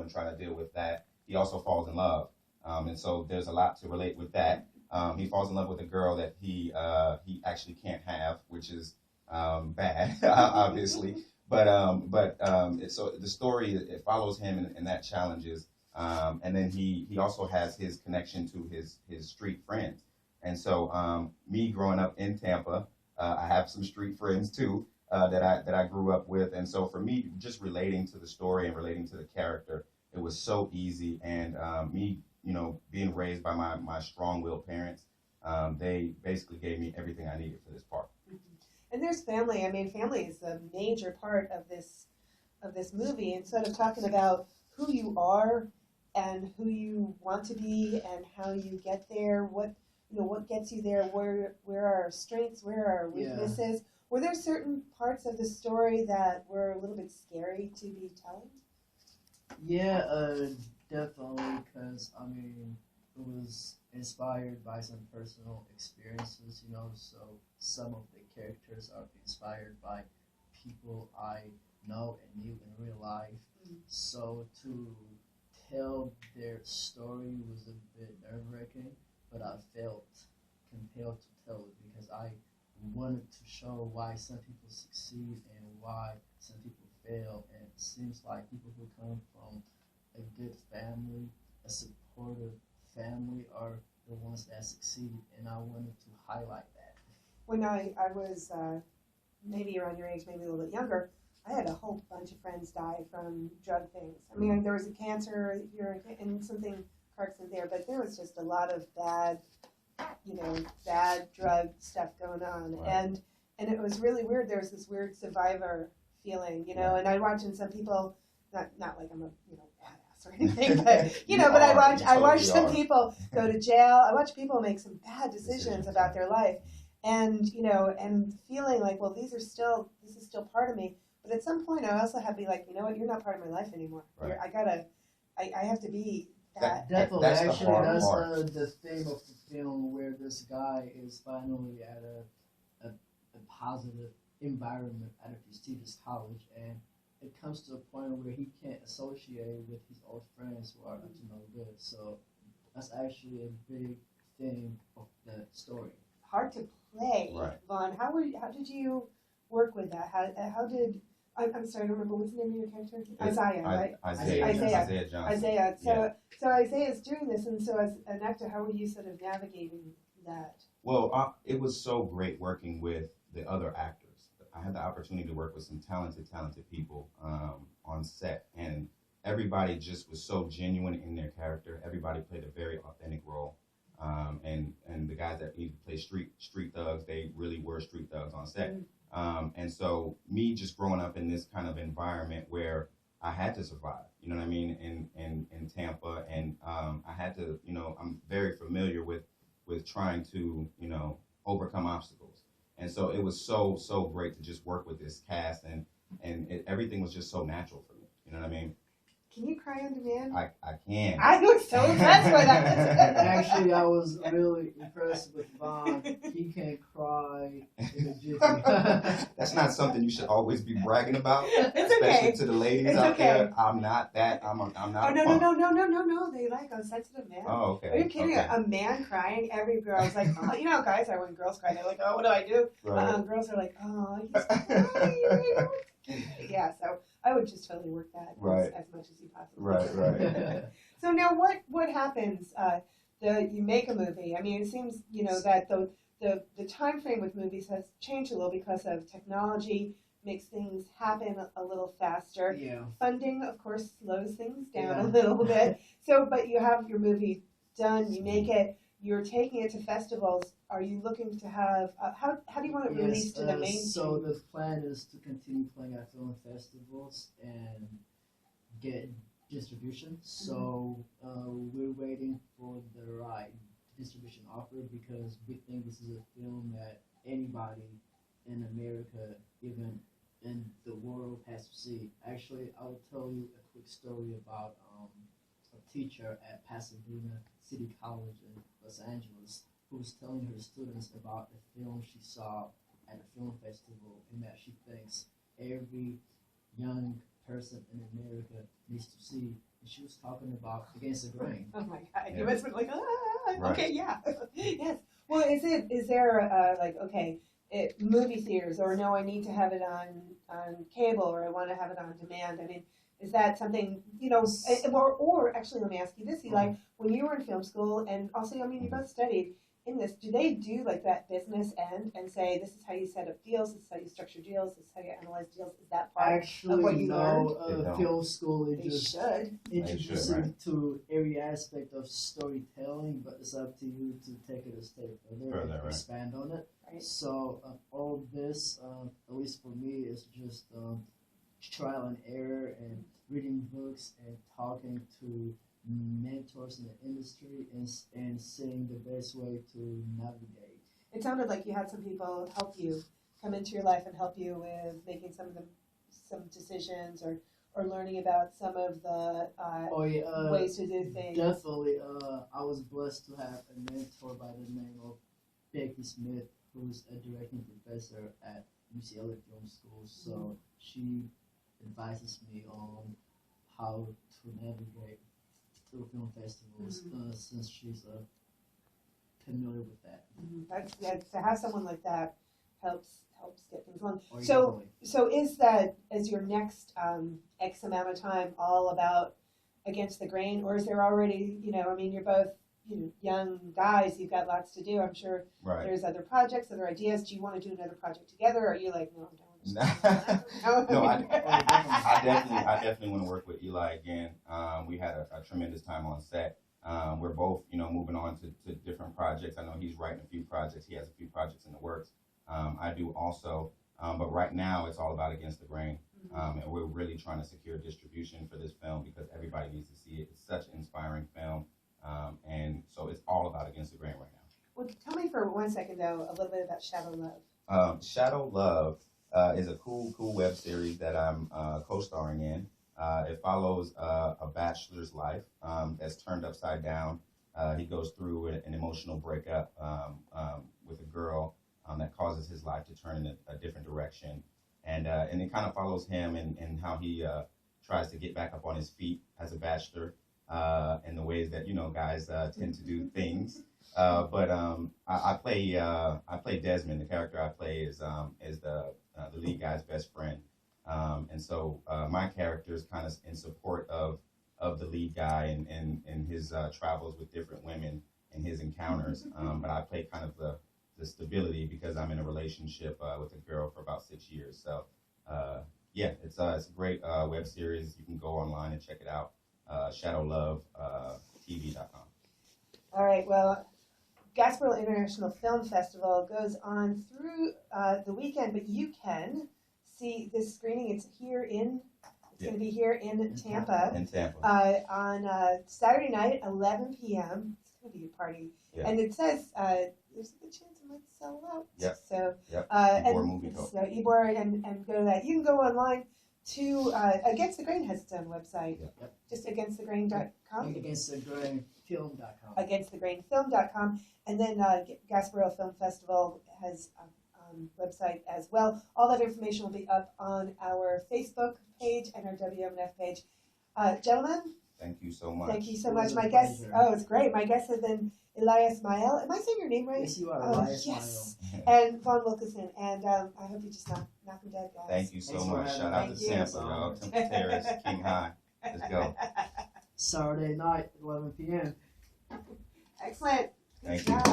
and trying to deal with that. He also falls in love, and so there's a lot to relate with that. He falls in love with a girl that he actually can't have, which is bad, obviously. So the story it follows him and that challenges, and then he also has his connection to his street friends. And so me growing up in Tampa, I have some street friends too that I grew up with, and so for me, just relating to the story and relating to the character, it was so easy. And me, being raised by my strong-willed parents, they basically gave me everything I needed for this part. And there's family. I mean, family is a major part of this movie. And sort of talking about who you are and who you want to be and how you get there, what gets you there, where are our strengths, where are our weaknesses. Yeah. Were there certain parts of the story that were a little bit scary to be telling? Yeah, definitely, because it was inspired by some personal experiences, so some of the characters are inspired by people I know and knew in real life. Mm-hmm. So to tell their story was a bit nerve-wracking, but I felt compelled to tell it because I wanted to show why some people succeed and why some people fail. And it seems like people who come from a good family, a supportive family, are the ones that succeed, and I wanted to highlight that. When I was maybe around your age, maybe a little bit younger, I had a whole bunch of friends die from drug things. I mean, there was a cancer here and something carcinoid there, but there was just a lot of bad drug stuff going on. Right. And it was really weird. There was this weird survivor feeling, right. And I watching some people, not like I'm a badass or anything, but but I watch some people go to jail. I watch people make some bad decisions about their life, and feeling like, well, this is still part of me. But at some point, I also have to be like, you know what, you're not part of my life anymore. Right. I have to be that. Definitely, that's actually, that's the theme of the film, where this guy is finally at a positive environment at a prestigious college, and it comes to a point where he can't associate with his old friends who are up to no good. So that's actually a big theme of the story. Hard to play, right. Vaughn. How did you work with that? How did I'm sorry, I don't remember what's the name of your character? Isaiah, right? Isaiah Johnson. Isaiah. So Isaiah's doing this, and so as an actor, how were you sort of navigating that? Well, it was so great working with the other actors. I had the opportunity to work with some talented people on set, and everybody just was so genuine in their character. Everybody played a very authentic role, and the guys that even play street thugs, they really were street thugs on set. Mm-hmm. And so me just growing up in this kind of environment where I had to survive, you know what I mean, in Tampa, and I had to, I'm very familiar with trying to, overcome obstacles. And so it was so great to just work with this cast, and everything was just so natural for me, you know what I mean? Can you cry on demand? I can. I was so impressed by that. Actually, I was really impressed with Vaughn. He can cry in a jiffy. That's not something you should always be bragging about. It's especially okay. to the ladies out there. I'm not that. I'm not. Oh no! They like a sensitive man. Oh, okay. Are you kidding? Okay. A man crying, every girl's like, oh, how guys are when girls cry. They're like, oh, what do I do? Right. Girls are like, oh, he's crying. Yeah, so I would just totally work that as much as you possibly can. Right. So now what happens? You make a movie. I mean, it seems, that the time frame with movies has changed a little because of technology, makes things happen a little faster. Yeah. Funding, of course, slows things down a little bit. So, but you have your movie done, you make it, you're taking it to festivals. Are you looking to have, how do you want it released to the mainstream? So the plan is to continue playing at film festivals and get distribution. So we're waiting for the right distribution offer, because we think this is a film that anybody in America, even in the world, has to see. Actually, I'll tell you a quick story about a teacher at Pasadena City College in Los Angeles who was telling her students about a film she saw at a film festival, and that she thinks every young person in America needs to see. she was talking about Against the Grain. Oh my God! Yeah. You must be like, Right. okay, yeah, yes. Well, is there like okay, movie theaters, or no, I need to have it on cable, or I want to have it on demand? I mean, is that something or actually, let me ask you this, Eli, when you were in film school, and also, I mean, you both studied in this, do they do like that business end and say this is how you set up deals, this is how you structure deals, this is how you analyze deals? Is that part of what Actually, you no. learned? Film school is They just should. introducing right. to every aspect of storytelling, but it's up to you to take it a step further and right. expand on it. Right. So all this, at least for me, is just trial and error and reading books and talking to mentors in the industry and seeing the best way to navigate. It sounded like you had some people help you come into your life and help you with making some decisions or learning about some of the ways to do things. Definitely. I was blessed to have a mentor by the name of Becky Smith, who's a directing professor at UCLA Film School. So she advises me on how to navigate through film festivals since she's familiar with that. That's to have someone like that helps get things along. Or So is your next X amount of time all about Against the Grain, or is there already, I mean, you're both young guys, you've got lots to do. I'm sure there's other projects, other ideas. Do you want to do another project together, or are you like, no, No, I definitely want to work with Eli again. We had a tremendous time on set. We're both, moving on to different projects. I know he's writing a few projects. He has a few projects in the works. I do also. But right now, it's all about Against the Grain. And we're really trying to secure distribution for this film because everybody needs to see it. It's such an inspiring film. And so it's all about Against the Grain right now. Well, tell me for 1 second, though, a little bit about Shadow Love. Shadow Love is a cool web series that I'm co-starring in. It follows a bachelor's life that's turned upside down. He goes through an emotional breakup with a girl that causes his life to turn in a different direction. And it kind of follows him and how he tries to get back up on his feet as a bachelor and the ways that, guys tend to do things. But I play Desmond. The character I play is the lead guy's best friend. And so my character is kind of in support of the lead guy and his travels with different women and his encounters. But I play kind of the stability because I'm in a relationship with a girl for about 6 years. So it's a great web series. You can go online and check it out. ShadowLoveTV.com. All right. Well, Gasparilla International Film Festival goes on through the weekend, but you can see this screening. It's going to be here in Tampa. In Tampa. On Saturday night, 11 p.m. It's going to be a party. Yeah. And it says there's a good chance it might sell out. Yep. So, Ybor Movie Co. So Ybor and go to that. You can go online to Against the Grain has its own website. Yep. Just againstthegrain.com. Againstthegrainfilm.com. Againstthegrainfilm.com. And then Gasparilla Film Festival has a website as well. All that information will be up on our Facebook page and our WMNF page. Gentlemen, Thank you so much. thank you so It much. was a My guest, pleasure. it's great. My guest has been Elias Mael. Am I saying your name right? Yes, you are. Oh, Elias yes. And Vaughn Wilkinson. And I hope you just knock them dead, guys. Thank you so Thanks for much. having Shout me. out to Thank you. Tampa, y'all. Temple Terrace, King High. Let's go. Saturday night, 11 p.m. Excellent. Good Thank you. job.